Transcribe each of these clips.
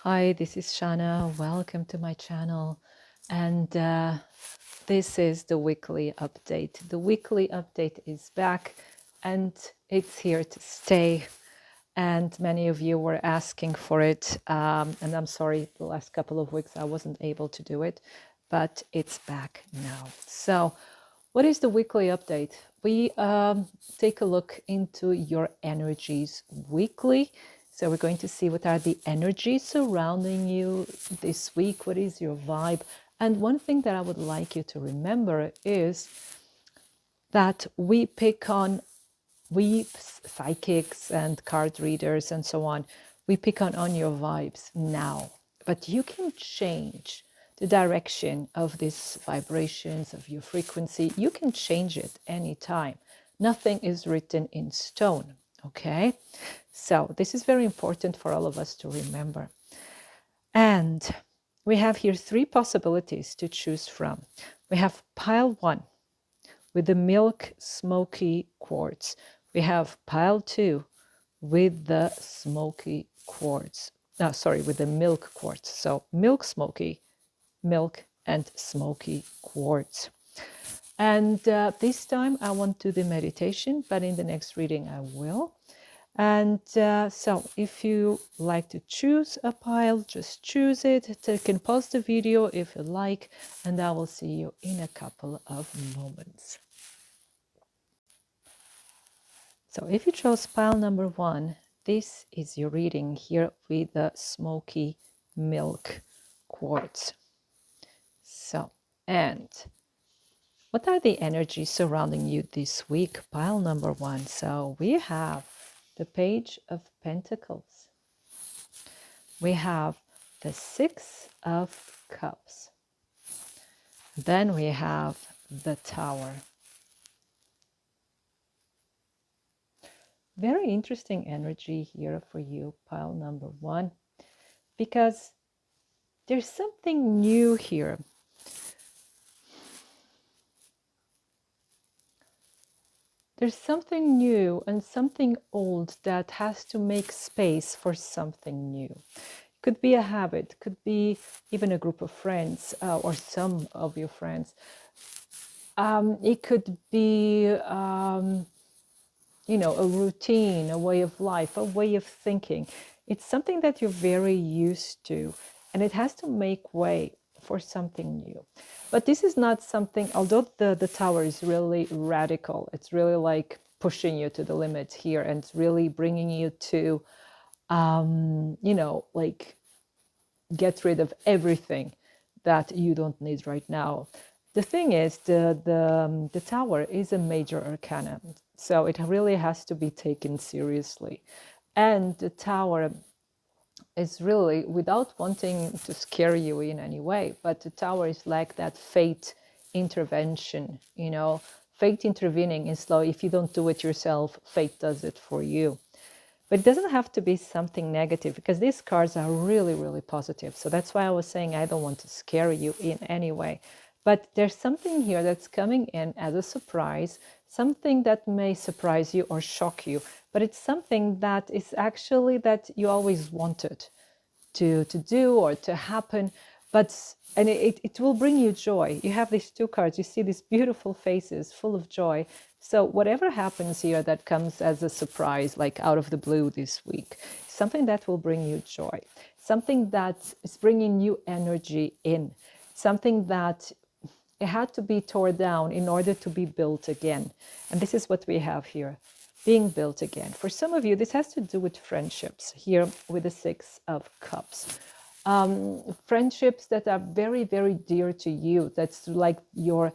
Hi, this is Shannah. Welcome to my channel. And this is the weekly update. The weekly update is back and it's here to stay. And many of you were asking for it. And I'm sorry, the last couple of weeks I wasn't able to do it, but it's back now. So, what is the weekly update? We take a look into your energies weekly. So we're going to see what are the energies surrounding you this week. What is your vibe? And one thing that I would like you to remember is that we psychics and card readers and so on, we pick on your vibes now, but you can change the direction of these vibrations, of your frequency. You can change it anytime. Nothing is written in stone, okay? So this is very important for all of us to remember. And we have here three possibilities to choose from. We have pile one with the milk smoky quartz. We have pile two with the smoky quartz. With the milk quartz. So milk smoky, milk and smoky quartz. And this time I won't do the meditation, but in the next reading I will. And so if you like to choose a pile, just choose it. You can pause the video if you like, and I will see you in a couple of moments. So if you chose pile number one, this is your reading here with the smoky milk quartz. So, and what are the energies surrounding you this week? Pile number one. So we have the Page of Pentacles. We have the Six of Cups. Then we have the Tower. Very interesting energy here for you, pile number one, because there's something new here. There's something new and something old that has to make space for something new. It could be a habit, could be even a group of friends or some of your friends. It could be, a routine, a way of life, a way of thinking. It's something that you're very used to, and it has to make way for something new. But this is not something, although the tower is really radical, it's really like pushing you to the limit here, and it's really bringing you to, like get rid of everything that you don't need right now. The thing is, the tower is a major arcana, so it really has to be taken seriously. And the tower is really, without wanting to scare you in any way, but the tower is like that fate intervention, fate intervening is slow. If you don't do it yourself, fate does it for you. But it doesn't have to be something negative, because these cards are really, really positive. So that's why I was saying I don't want to scare you in any way. But there's something here that's coming in as a surprise, something that may surprise you or shock you. But it's something that is actually that you always wanted to do or to happen. And it will bring you joy. You have these two cards, you see these beautiful faces full of joy. So whatever happens here that comes as a surprise, like out of the blue this week, something that will bring you joy, something that is bringing new energy in, something that it had to be torn down in order to be built again. And this is what we have here, being built again. For some of you, this has to do with friendships here with the Six of Cups. Friendships that are very, very dear to you. That's like your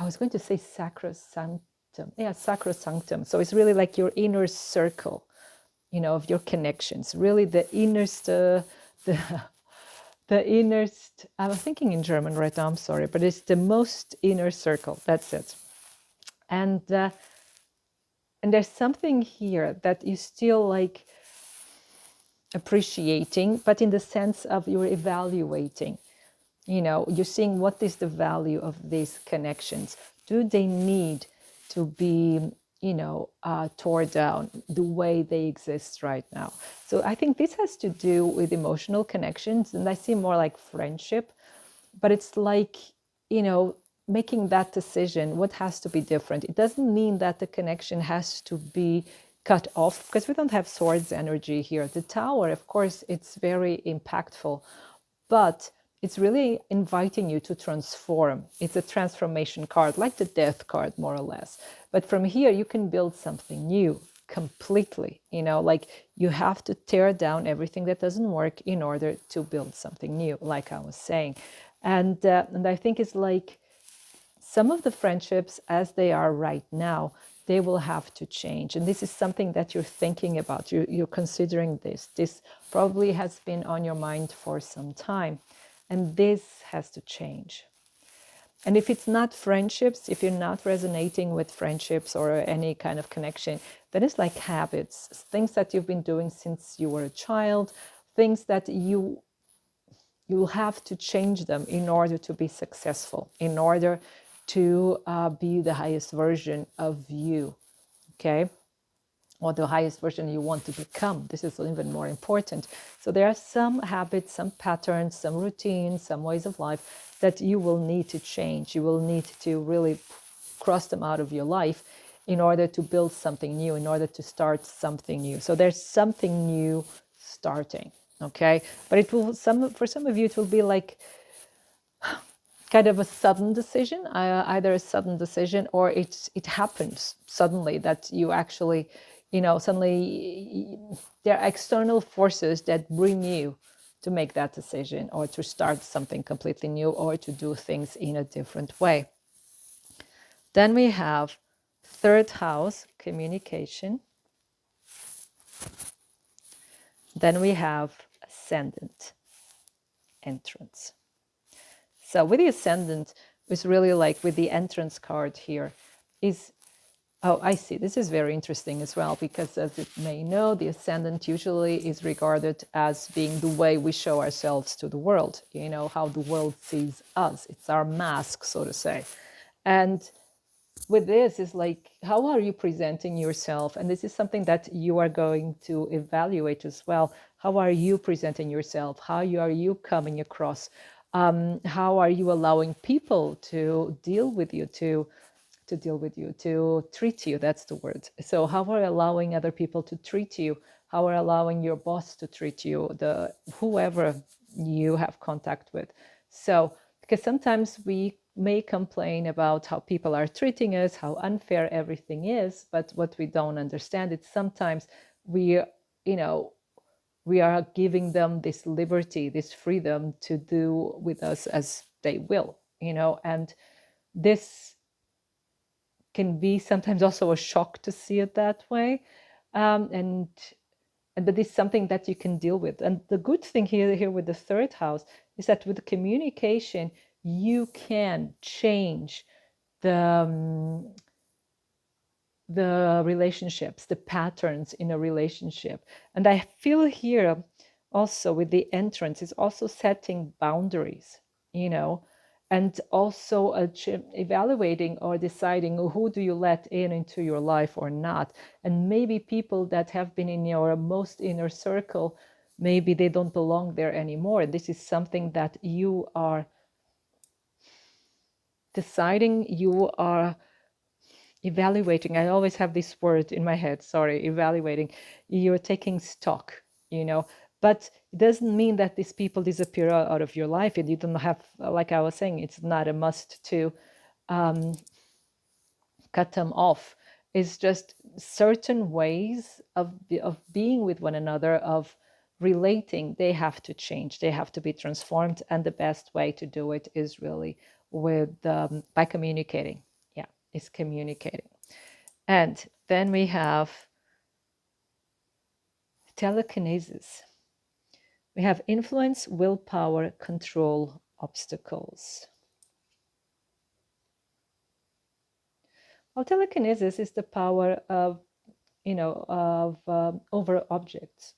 I was going to say sacrosanctum. Yeah, sacrosanctum. So it's really like your inner circle, of your connections. Really the innerst, the innerst, I'm thinking in German right now, I'm sorry, but it's the most inner circle. That's it. And there's something here that you still like appreciating, but in the sense of you're evaluating. You're seeing what is the value of these connections. Do they need to be tore down the way they exist right now. So I think this has to do with emotional connections, and I see more like friendship, but it's like, making that decision, what has to be different. It doesn't mean that the connection has to be cut off, because we don't have swords energy here. The tower, of course, it's very impactful, but it's really inviting you to transform. It's a transformation card, like the death card, more or less. But from here, you can build something new completely. Like you have to tear down everything that doesn't work in order to build something new, like I was saying. And I think it's like some of the friendships as they are right now, they will have to change. And this is something that you're thinking about. You're considering this. This probably has been on your mind for some time. And this has to change. And if it's not friendships, if you're not resonating with friendships or any kind of connection, then it's like habits, things that you've been doing since you were a child, things that you'll have to change them in order to be successful, in order to be the highest version of you, okay? Or the highest version you want to become. This is even more important. So there are some habits, some patterns, some routines, some ways of life that you will need to change. You will need to really cross them out of your life in order to build something new, in order to start something new. So there's something new starting, okay? But it will, for some of you, it will be like kind of a sudden decision, either a sudden decision or it happens suddenly that you actually, suddenly there are external forces that bring you to make that decision or to start something completely new or to do things in a different way. Then we have third house, communication. Then we have ascendant, entrance. So with the ascendant, it's really like with the entrance card here is, oh, I see. This is very interesting as well, because as you may know, the ascendant usually is regarded as being the way we show ourselves to the world, how the world sees us. It's our mask, so to say. And with this is like, how are you presenting yourself? And this is something that you are going to evaluate as well. How are you presenting yourself? How are you coming across? How are you allowing people to deal with you, to treat you? That's the word. So how are you allowing other people to treat you? How are you allowing your boss to treat you, whoever you have contact with? So, because sometimes we may complain about how people are treating us, how unfair everything is, but what we don't understand is sometimes we are giving them this liberty, this freedom to do with us as they will, and this can be sometimes also a shock to see it that way. And that is something that you can deal with. And the good thing here with the third house is that with the communication, you can change the relationships, the patterns in a relationship. And I feel here also with the entrance is also setting boundaries, and also evaluating or deciding who do you let into your life or not. And maybe people that have been in your most inner circle, maybe they don't belong there anymore. This is something that you are deciding, you are evaluating. I always have this word in my head, sorry, evaluating. You're taking stock, but it doesn't mean that these people disappear out of your life. And you don't have, like I was saying, it's not a must to cut them off. It's just certain ways of being with one another, of relating, they have to change, they have to be transformed. And the best way to do it is really by communicating. Yeah, is communicating. And then we have telekinesis. We have influence, willpower, control, obstacles. Well, telekinesis is the power of, over objects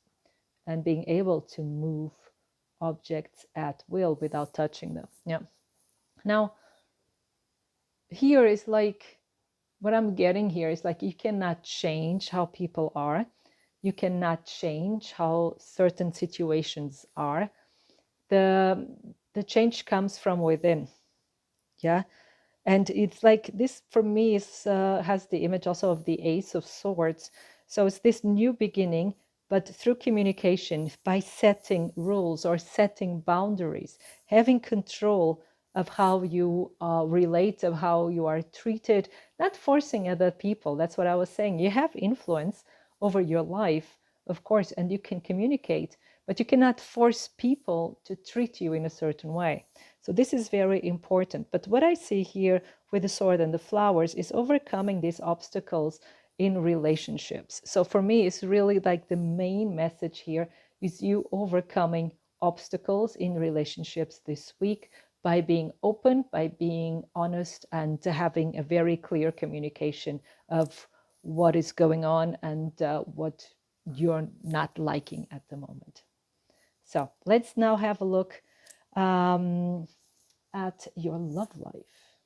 and being able to move objects at will without touching them. Yeah. Now, here is like what I'm getting here is like you cannot change how people are. You cannot change how certain situations are. The change comes from within. Yeah. And it's like this for me is has the image also of the Ace of Swords. So it's this new beginning, but through communication, by setting rules or setting boundaries, having control of how you relate, of how you are treated, not forcing other people. That's what I was saying. You have influence over your life, of course, and you can communicate, but you cannot force people to treat you in a certain way. So this is very important. But what I see here with the sword and the flowers is overcoming these obstacles in relationships. So for me, it's really like the main message here is you overcoming obstacles in relationships this week by being open, by being honest, and having a very clear communication of what is going on and what you're not liking at the moment. So let's now have a look at your love life.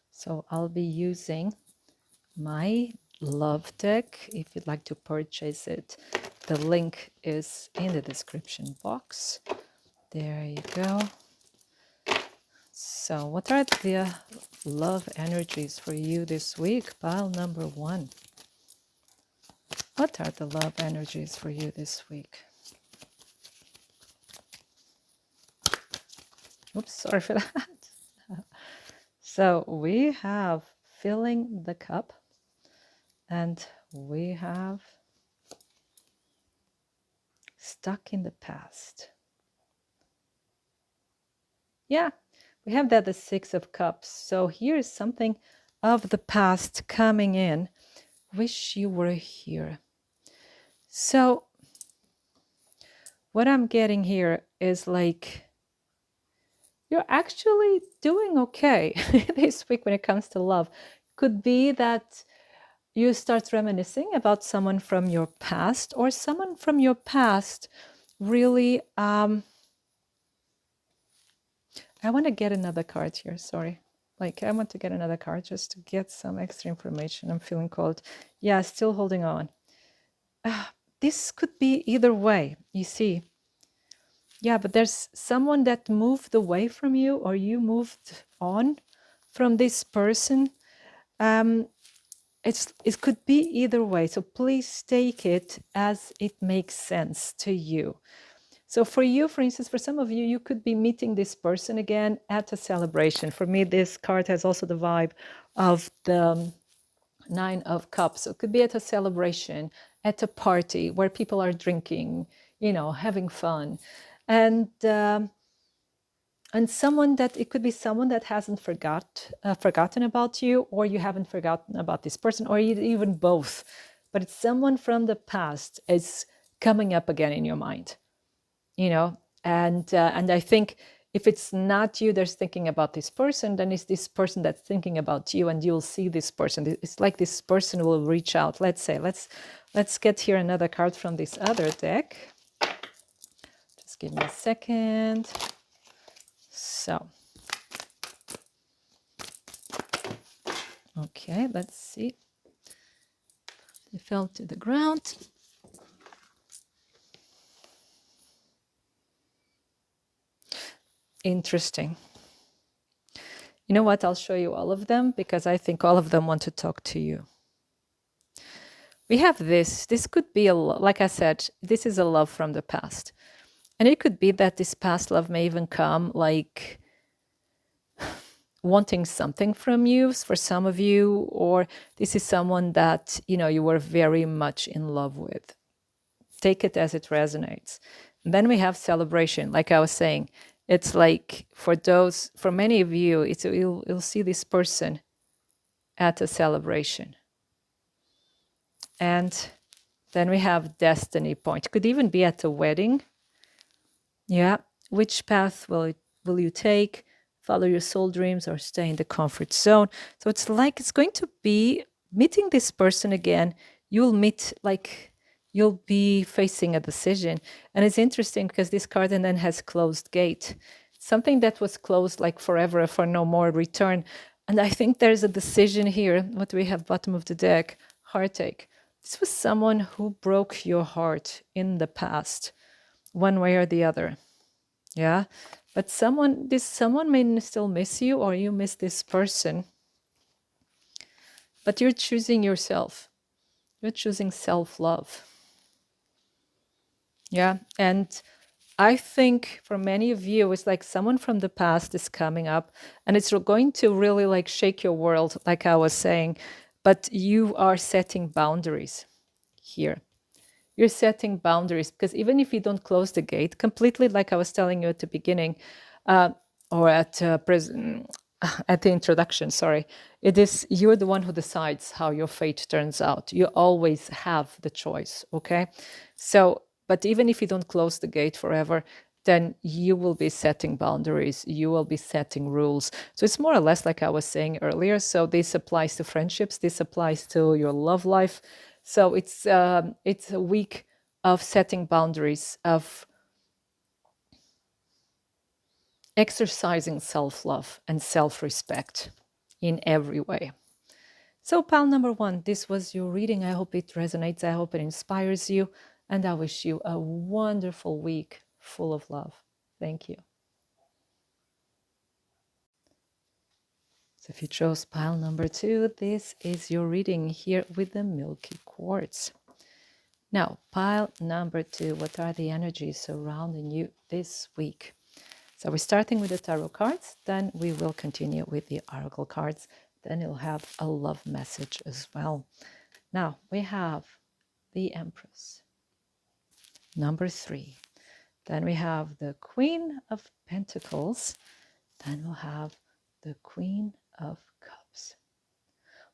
So I'll be using my love deck. If you'd like to purchase it, the link is in the description box. There you go. So what are the love energies for you this week? Pile number 1. What are the love energies for you this week? Oops, sorry for that. So we have filling the cup, and we have stuck in the past. Yeah, we have that the 6 of Cups. So here's something of the past coming in. Wish you were here. So what I'm getting here is like, you're actually doing okay this week when it comes to love. Could be that you start reminiscing about someone from your past, or someone from your past really... I want to get another card here, sorry. Like, I want to get another card just to get some extra information. I'm feeling cold. Yeah, still holding on. This could be either way, you see. Yeah, but there's someone that moved away from you, or you moved on from this person. It could be either way. So please take it as it makes sense to you. So for you, for instance, for some of you, you could be meeting this person again at a celebration. For me, this card has also the vibe of the 9 of Cups. So it could be at a celebration, at a party where people are drinking, you know, having fun. And someone that, it could be someone that hasn't forgotten about you, or you haven't forgotten about this person, or even both. But it's someone from the past is coming up again in your mind, you know. And I think if it's not you that's thinking about this person, then it's this person that's thinking about you, and you'll see this person. It's like this person will reach out. Let's say, let's get here another card from this other deck. Just give me a second. So, okay, let's see. It fell to the ground. Interesting. You know what? I'll show you all of them because I think all of them want to talk to you. We have this. This could be, like I said, this is a love from the past. And it could be that this past love may even come like wanting something from you for some of you, or this is someone that, you know, you were very much in love with. Take it as it resonates. And then we have celebration. Like I was saying, it's like for many of you, you'll see this person at a celebration. And then we have destiny point. It could even be at a wedding. Yeah. Which path will you take? Follow your soul dreams or stay in the comfort zone? So it's like it's going to be meeting this person again. You'll be facing a decision. And it's interesting because this card then has closed gate. Something that was closed like forever, for no more return. And I think there's a decision here. What we have bottom of the deck, heartache. This was someone who broke your heart in the past, one way or the other. Yeah. But someone may still miss you, or you miss this person. But you're choosing yourself. You're choosing self-love. Yeah. And I think for many of you, it's like someone from the past is coming up, and it's going to really like shake your world, like I was saying. But you are setting boundaries here. You're setting boundaries, because even if you don't close the gate completely, like I was telling you at the beginning, or at at the introduction, sorry, it is you're the one who decides how your fate turns out. You always have the choice, okay? So, but even if you don't close the gate forever, then you will be setting boundaries, you will be setting rules. So it's more or less like I was saying earlier. So this applies to friendships, this applies to your love life. So it's a week of setting boundaries, of exercising self-love and self-respect in every way. So pile number 1, this was your reading. I hope it resonates. I hope it inspires you. And I wish you a wonderful week full of love. Thank you. So if you chose pile number 2, this is your reading here with the Milky Quartz. Now, pile number 2, what are the energies surrounding you this week? So we're starting with the tarot cards, then we will continue with the oracle cards, then you'll have a love message as well. Now, we have the Empress, number 3. Then we have the Queen of Pentacles, then we'll have the Queen of Cups.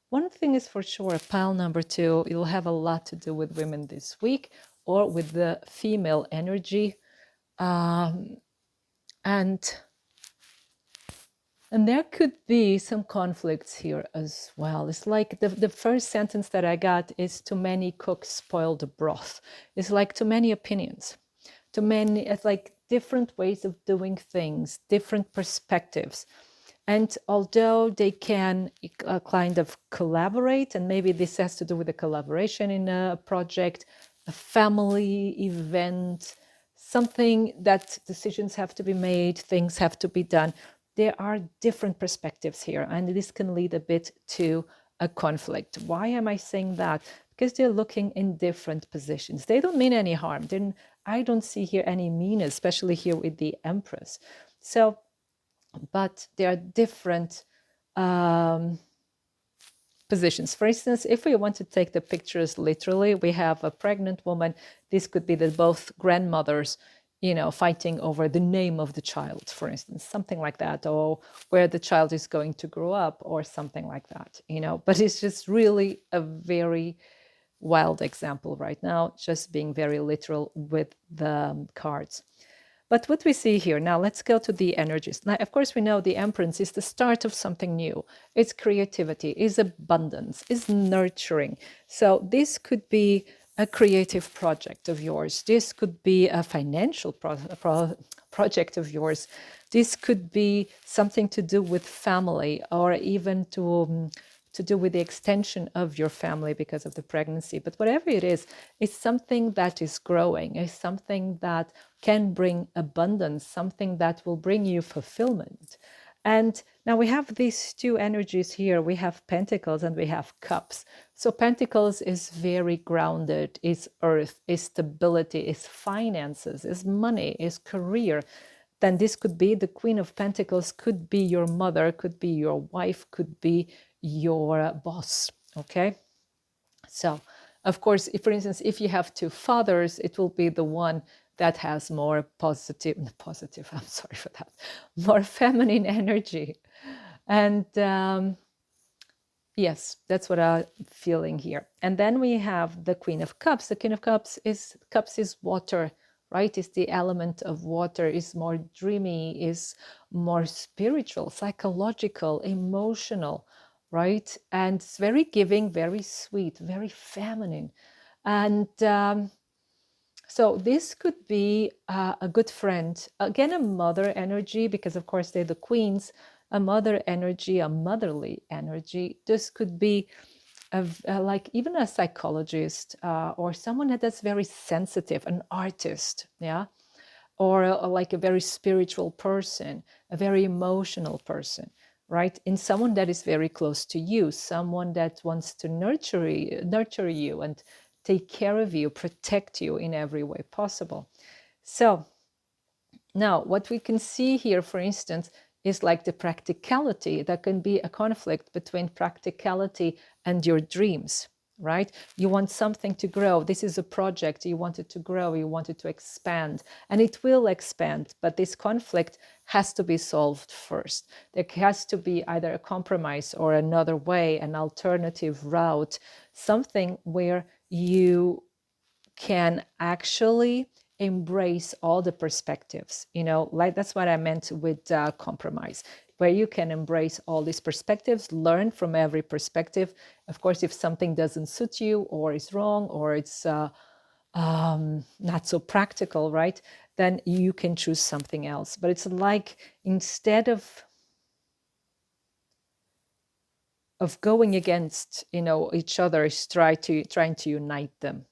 One thing is for sure, pile number 2, it'll have a lot to do with women this week, or with the female energy. And there could be some conflicts here as well. It's like the first sentence that I got is, too many cooks spoil the broth. It's like too many opinions, too many, it's like different ways of doing things, different perspectives. And although they can kind of collaborate, and maybe this has to do with a collaboration in a project, a family event, something that decisions have to be made, things have to be done, there are different perspectives here, and this can lead a bit to a conflict. Why am I saying that? Because they're looking in different positions. They don't mean any harm. I don't see here any meanness, especially here with the Empress. So, but there are different positions. For instance, if we want to take the pictures literally, we have a pregnant woman. This could be that both grandmothers, fighting over the name of the child, for instance, something like that, or where the child is going to grow up, or something like that, But it's just really a very wild example right now, just being very literal with the cards. But what we see here, now let's go to the energies. Now, of course, we know the Empress is the start of something new. It's creativity, is abundance, is nurturing. So this could be a creative project of yours. This could be a financial project of yours. This could be something to do with family, or even to do with the extension of your family because of the pregnancy. But whatever it is, it's something that is growing, it's something that can bring abundance, something that will bring you fulfillment. And now we have these two energies here. We have Pentacles and we have Cups. So Pentacles is very grounded, is earth, is stability, is finances, is money, is career. Then this could be the Queen of Pentacles, could be your mother, could be your wife, could be your boss, okay? So, of course, if, for instance, if you have two fathers, it will be the one that has more positive, I'm sorry for that, more feminine energy. And yes, that's what I'm feeling here. And then we have the Queen of Cups. The Queen of Cups is water, right? It's the element of water, is more dreamy, is more spiritual, psychological, emotional, right? And it's very giving, very sweet, very feminine. And so this could be a good friend, again, a mother energy, because of course they're the queens. a mother energy, a motherly energy. This could be like even a psychologist or someone that's very sensitive, an artist, yeah, or like a very spiritual person, a very emotional person, right? In someone that is very close to you, someone that wants to nurture you and take care of you, protect you in every way possible. So now what we can see here, for instance, is like the practicality. That can be a conflict between practicality and your dreams, right? You want something to grow. This is a project. You want it to grow. You want it to expand. And it will expand. But this conflict has to be solved first. There has to be either a compromise or another way, an alternative route, something where you can actually embrace all the perspectives, like that's what I meant with compromise, where you can embrace all these perspectives, learn from every perspective. Of course, if something doesn't suit you or is wrong or it's not so practical, right, then you can choose something else. But it's like instead of going against each other, is trying to unite them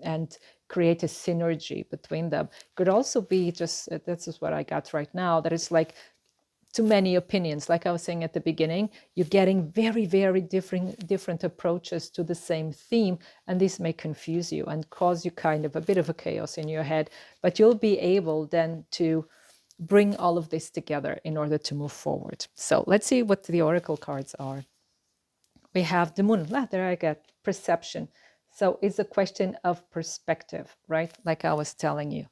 and create a synergy between them. Could also be just this is what I got right now, that it's like too many opinions. Like I was saying at the beginning, you're getting very, very different approaches to the same theme, and this may confuse you and cause you kind of a bit of a chaos in your head. But you'll be able then to bring all of this together in order to move forward. So let's see what the oracle cards are. We have the moon. There I get perception. So it's a question of perspective, right? Like I was telling you.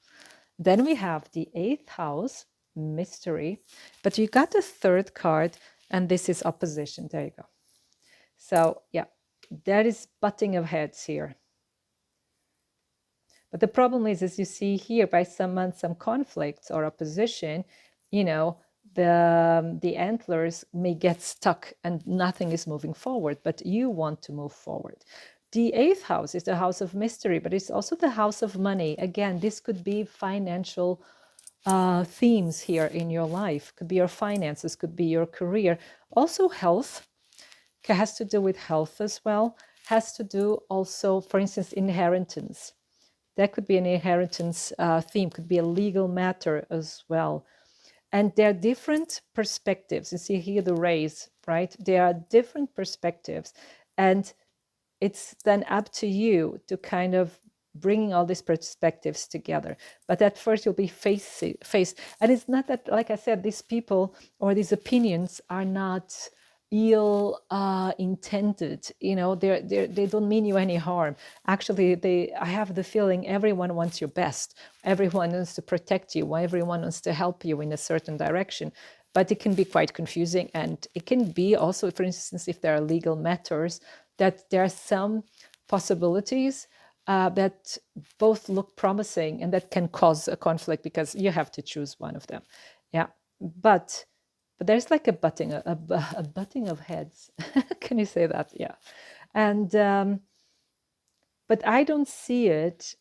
Then we have the 8th house, mystery. But you got the 3rd card, and this is opposition. There you go. So yeah, there is butting of heads here. But the problem is, as you see here, by some conflicts or opposition, the antlers may get stuck and nothing is moving forward, but you want to move forward. The 8th house is the house of mystery, but it's also the house of money. Again, this could be financial themes here in your life. Could be your finances, could be your career. Also health, has to do with health as well. Has to do also, for instance, inheritance. That could be an inheritance theme, could be a legal matter as well. And there are different perspectives. You see here the rays, right? There are different perspectives. And it's then up to you to kind of bringing all these perspectives together. But at first you'll be faced. And it's not that, like I said, these people or these opinions are not ill intended, they don't mean you any harm. Actually, I have the feeling everyone wants your best. Everyone wants to protect you. Everyone wants to help you in a certain direction. But it can be quite confusing, and it can be also, for instance, if there are legal matters, that there are some possibilities that both look promising and that can cause a conflict because you have to choose one of them. Yeah, but there's like a butting of heads. Can you say that? Yeah. And but I don't see it,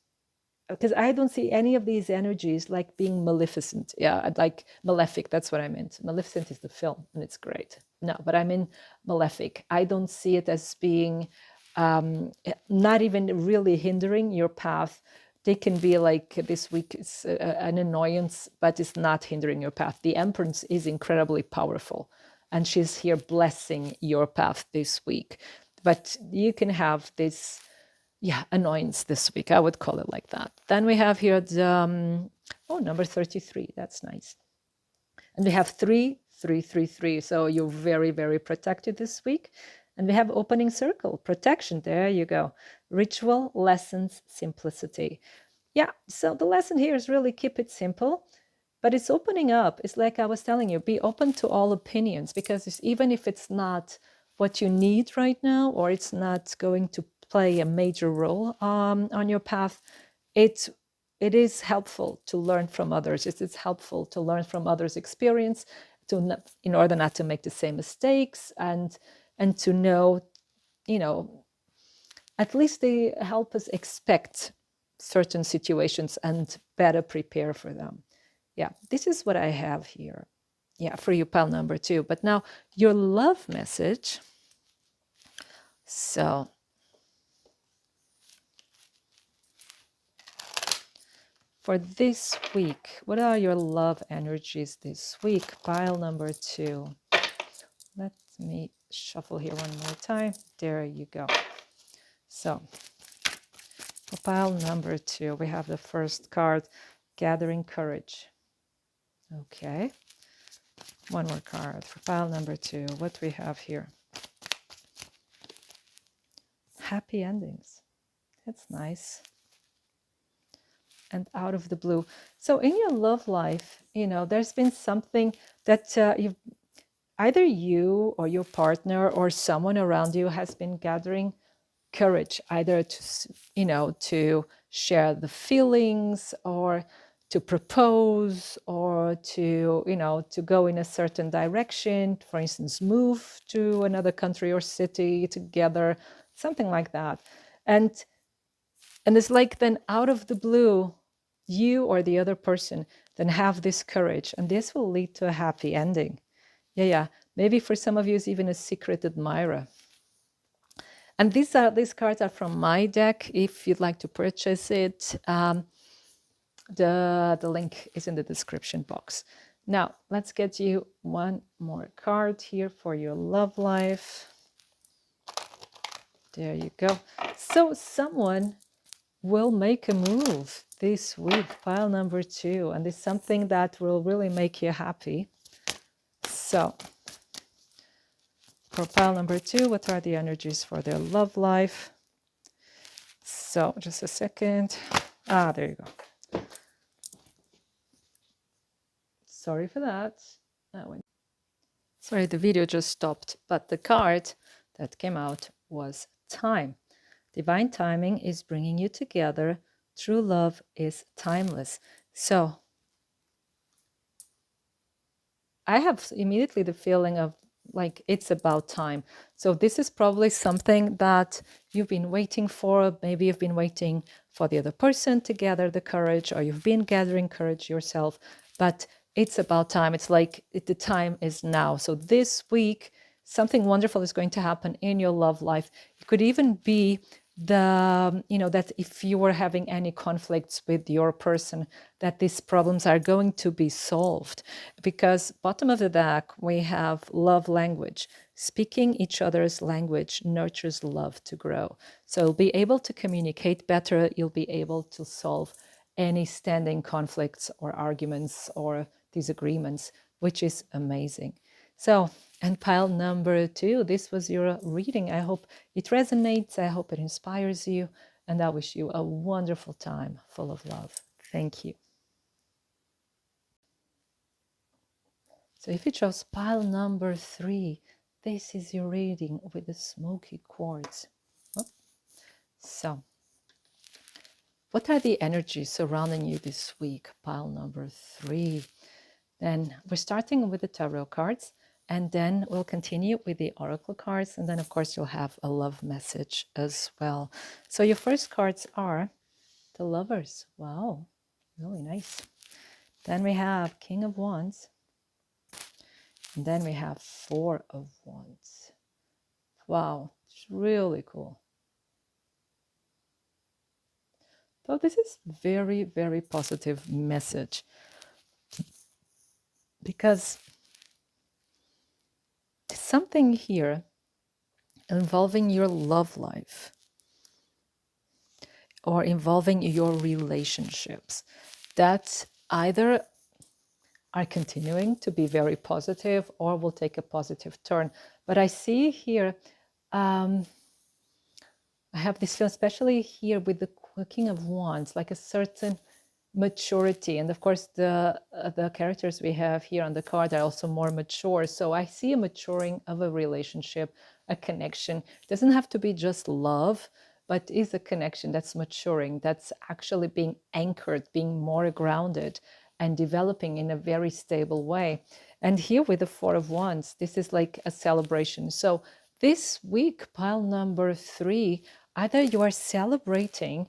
because I don't see any of these energies like being maleficent. Yeah, like malefic. That's what I meant. Maleficent is the film, and it's great. No, but I mean malefic. I don't see it as being not even really hindering your path. They can be like, this week it's an annoyance, but it's not hindering your path. The Empress is incredibly powerful, and she's here blessing your path this week. But you can have this, annoyance this week. I would call it like that. Then we have here the, number 33. That's nice. And we have 3, 3, 3, 3. So you're very, very protected this week. And we have opening circle, protection. There you go. Ritual, lessons, simplicity. Yeah, so the lesson here is really keep it simple, but it's opening up. It's like I was telling you, be open to all opinions, because even if it's not what you need right now, or it's not going to play a major role on your path, it is helpful to learn from others. It's helpful to learn from others' experience in order not to make the same mistakes, and to know, at least they help us expect certain situations and better prepare for them. Yeah, this is what I have here. Yeah, for you, pile number 2. But now your love message. So for this week, what are your love energies this week? Pile number 2. Let me shuffle here one more time. There you go. So for pile number 2, we have the first card, Gathering Courage. Okay. One more card for pile number 2. What do we have here? Happy Endings. That's nice. And Out of the Blue. So in your love life, there's been something that either you or your partner or someone around you has been gathering courage, either to share the feelings, or to propose, or to go in a certain direction, for instance, move to another country or city together, something like that. And it's like, then out of the blue, you or the other person then have this courage, and this will lead to a happy ending. Yeah. Maybe for some of you, it's even a secret admirer. And these cards are from my deck. If you'd like to purchase it, the link is in the description box. Now, let's get you one more card here for your love life. There you go. So someone will make a move this week, pile number 2, and it's something that will really make you happy. So for pile number 2, what are the energies for their love life? So just a second. There you go. Sorry for that. Sorry, the video just stopped, but the card that came out was Time. Divine timing is bringing you together. True love is timeless. So I have immediately the feeling of like it's about time. So this is probably something that you've been waiting for. Maybe you've been waiting for the other person to gather the courage, or you've been gathering courage yourself, but it's about time. It's like the time is now. So this week, something wonderful is going to happen in your love life. It could even be that if you were having any conflicts with your person, that these problems are going to be solved. Because bottom of the deck, we have love language. Speaking each other's language nurtures love to grow. So you'll be able to communicate better. You'll be able to solve any standing conflicts or arguments or disagreements, which is amazing. So, and pile number 2, this was your reading. I hope it resonates. I hope it inspires you. And I wish you a wonderful time full of love. Thank you. So if you chose pile number 3, this is your reading with the smoky quartz. So, what are the energies surrounding you this week? Pile number 3. Then we're starting with the tarot cards, and then we'll continue with the oracle cards, and then of course you'll have a love message as well. So your first cards are the Lovers. Wow, really nice. Then we have King of Wands, and then we have Four of Wands. Wow, it's really cool. So this is very, very positive message, because there's something here involving your love life or involving your relationships that either are continuing to be very positive or will take a positive turn. But I see here, I have this feeling, especially here with the King of Wands, like a certain maturity. And of course, the characters we have here on the card are also more mature. So I see a maturing of a relationship, a connection. It doesn't have to be just love, but is a connection that's maturing, that's actually being anchored, being more grounded and developing in a very stable way. And here with the Four of Wands, this is like a celebration. So this week, pile number 3, either you are celebrating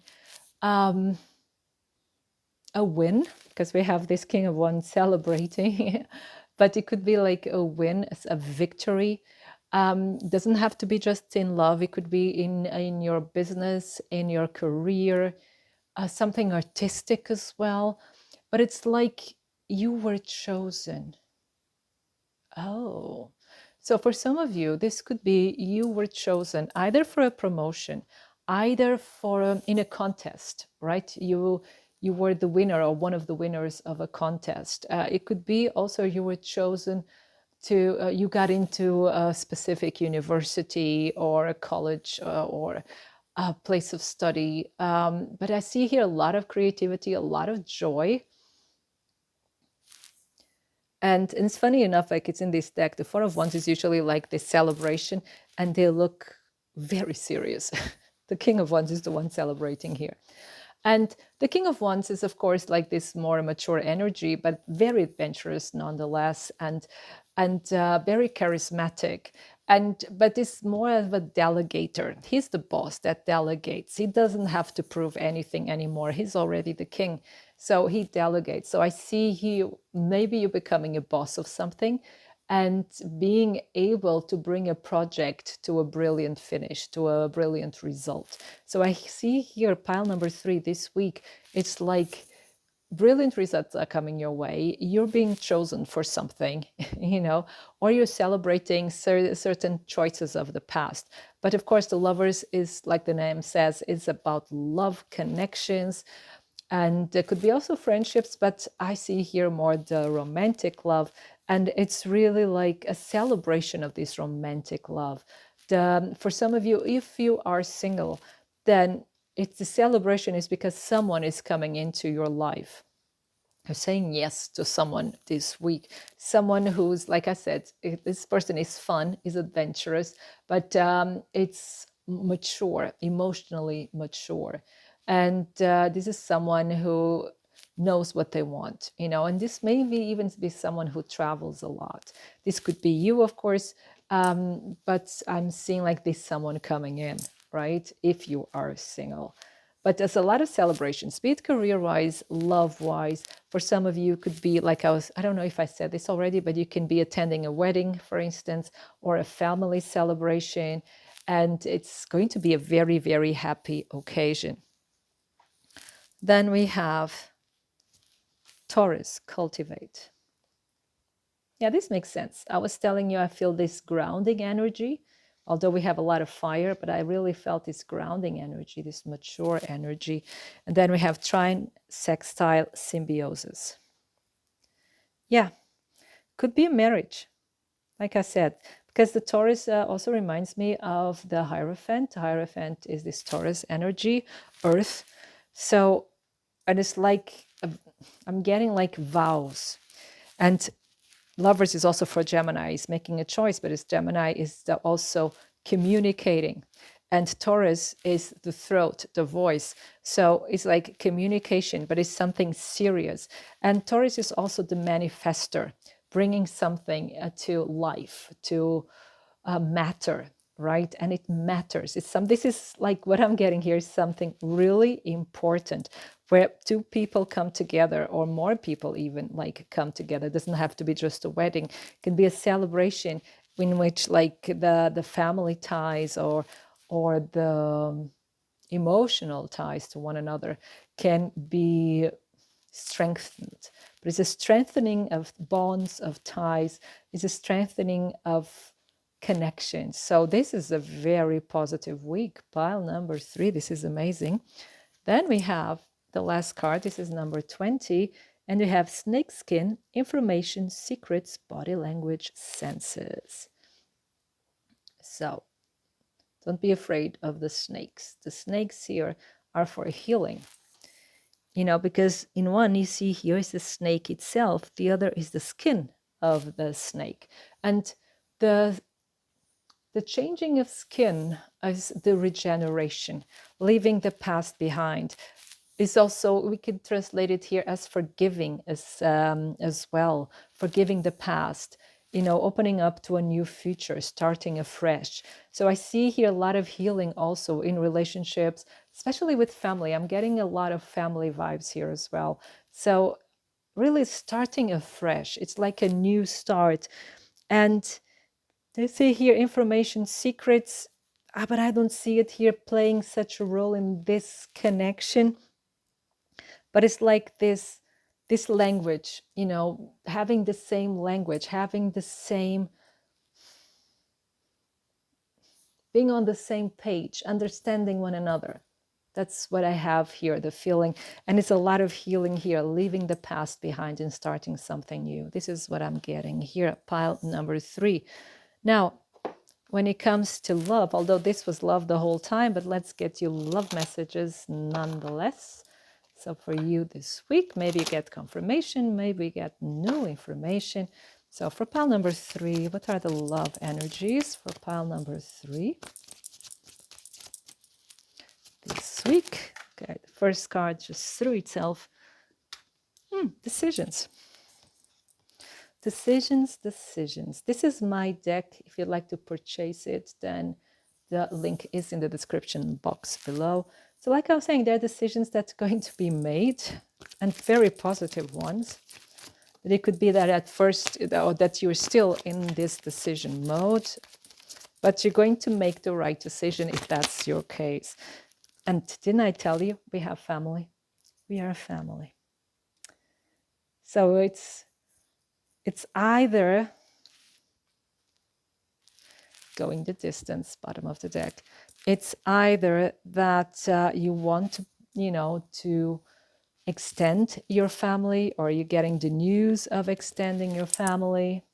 a win, because we have this King of Wands celebrating but it could be like a win, a victory. Doesn't have to be just in love. It could be in your business, in your career, something artistic as well. But it's like you were chosen. Oh, so for some of you, this could be you were chosen either for a promotion, either for in a contest, right? You were the winner or one of the winners of a contest. It could be also you were chosen to you got into a specific university or a college or a place of study. But I see here a lot of creativity, a lot of joy. And it's funny enough, like it's in this deck, the Four of Wands is usually like this celebration, and they look very serious. The King of Wands is the one celebrating here. And the King of Wands is, of course, like this more mature energy, but very adventurous nonetheless, and very charismatic. And but is more of a delegator. He's the boss that delegates. He doesn't have to prove anything anymore. He's already the king, so he delegates. So I see you maybe you're becoming a boss of something, and being able to bring a project to a brilliant finish, to a brilliant result. So I see here pile number 3 this week. It's like brilliant results are coming your way. You're being chosen for something, or you're celebrating certain choices of the past. But of course, the Lovers is, like the name says, is about love, connections, and there could be also friendships, but I see here more the romantic love, and it's really like a celebration of this romantic love. For some of you, if you are single, then it's the celebration is because someone is coming into your life. You're saying yes to someone this week, someone who's, like I said, this person is fun, is adventurous, but it's mature, emotionally mature. And this is someone who knows what they want, and this may even be someone who travels a lot. This could be you, of course, but I'm seeing like this someone coming in, right? If you are single. But there's a lot of celebrations, be it career-wise, love-wise. For some of you, it could be like I don't know if I said this already, but you can be attending a wedding, for instance, or a family celebration. And it's going to be a very, very happy occasion. Then we have Taurus, cultivate. Yeah, this makes sense. I was telling you, I feel this grounding energy, although we have a lot of fire, but I really felt this grounding energy, this mature energy. And then we have trine, sextile, symbiosis. Yeah, could be a marriage, like I said, because the Taurus also reminds me of the Hierophant. The Hierophant is this Taurus energy, earth. So, and it's like, I'm getting like vows. And Lovers is also for Gemini. He's making a choice, but his Gemini is also communicating. And Taurus is the throat, the voice. So it's like communication, but it's something serious. And Taurus is also the manifester, bringing something to life, to matter, right? And it matters. This is like what I'm getting here is something really important, where two people come together, or more people even like come together. It doesn't have to be just a wedding. It can be a celebration in which like the family ties or the emotional ties to one another can be strengthened. But it's a strengthening of bonds, of ties. It's a strengthening of connections. So this is a very positive week. Pile number 3. This is amazing. Then we have the last card. This is number 20. And we have snakeskin, information, secrets, body language, senses. So don't be afraid of the snakes. The snakes here are for healing. Because in one you see here is the snake itself, the other is the skin of the snake. And the changing of skin is the regeneration, leaving the past behind. Is also, we could translate it here as forgiving as well, forgiving the past, opening up to a new future, starting afresh. So I see here a lot of healing also in relationships, especially with family. I'm getting a lot of family vibes here as well. So really starting afresh. It's like a new start. And they say here information, secrets, but I don't see it here playing such a role in this connection. But it's like this language, having the same language, having the same, being on the same page, understanding one another. That's what I have here, the feeling. And it's a lot of healing here, leaving the past behind and starting something new. This is what I'm getting here, pile number 3. Now, when it comes to love, although this was love the whole time, but let's get you love messages nonetheless. So for you this week, maybe you get confirmation, maybe you get new information. So for pile number 3, what are the love energies for pile number 3 this week? Okay, the first card just threw itself. Decisions. Decisions. This is my deck. If you'd like to purchase it, then the link is in the description box below. So like I was saying, there are decisions that's going to be made, and very positive ones. But it could be that at first, or that you're still in this decision mode, but you're going to make the right decision if that's your case. And didn't I tell you we have family? We are a family. So it's either going the distance, bottom of the deck. It's either that you want to, to extend your family, or you're getting the news of extending your family.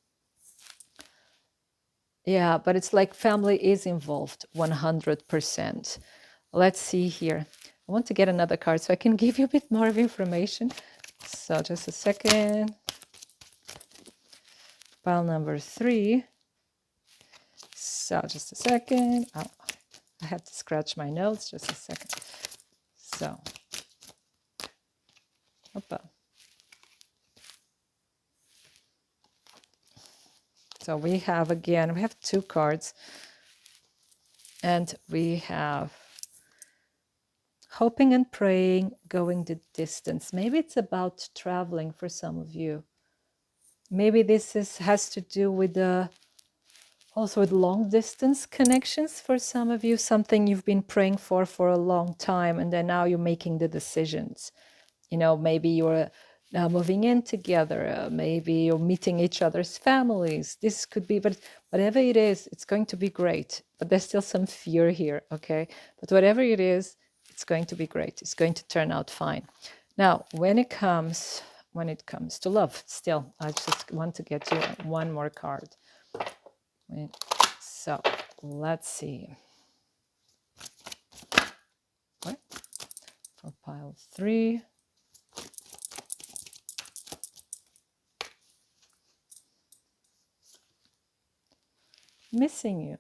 Yeah, but it's like family is involved 100%. Let's see here. I want to get another card so I can give you a bit more of information. So just a second. Pile number 3. So just a second. Oh, I have to scratch my notes. Just a second. So, opa. So we have, again, we have 2 cards. And we have hoping and praying, going the distance. Maybe it's about traveling for some of you. Maybe this has to do with also with long distance connections for some of you, something you've been praying for a long time, and then now you're making the decisions. Maybe you're moving in together, maybe you're meeting each other's families. This could be, but whatever it is, it's going to be great. But there's still some fear here, okay? But whatever it is, it's going to be great. It's going to turn out fine. Now, when it comes to love, still, I just want to get you one more card. So let's see. What? For pile 3. Missing you.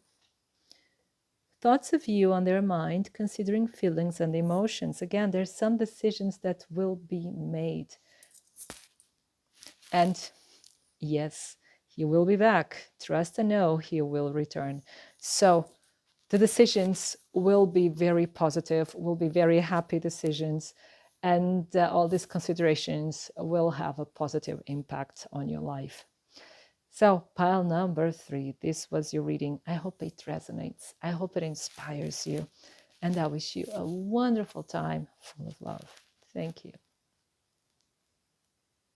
Thoughts of you on their mind, considering feelings and emotions. Again, there's some decisions that will be made. And yes, he will be back. Trust and know he will return. So the decisions will be very positive, will be very happy decisions. And all these considerations will have a positive impact on your life. So pile number 3, this was your reading. I hope it resonates. I hope it inspires you. And I wish you a wonderful time full of love. Thank you.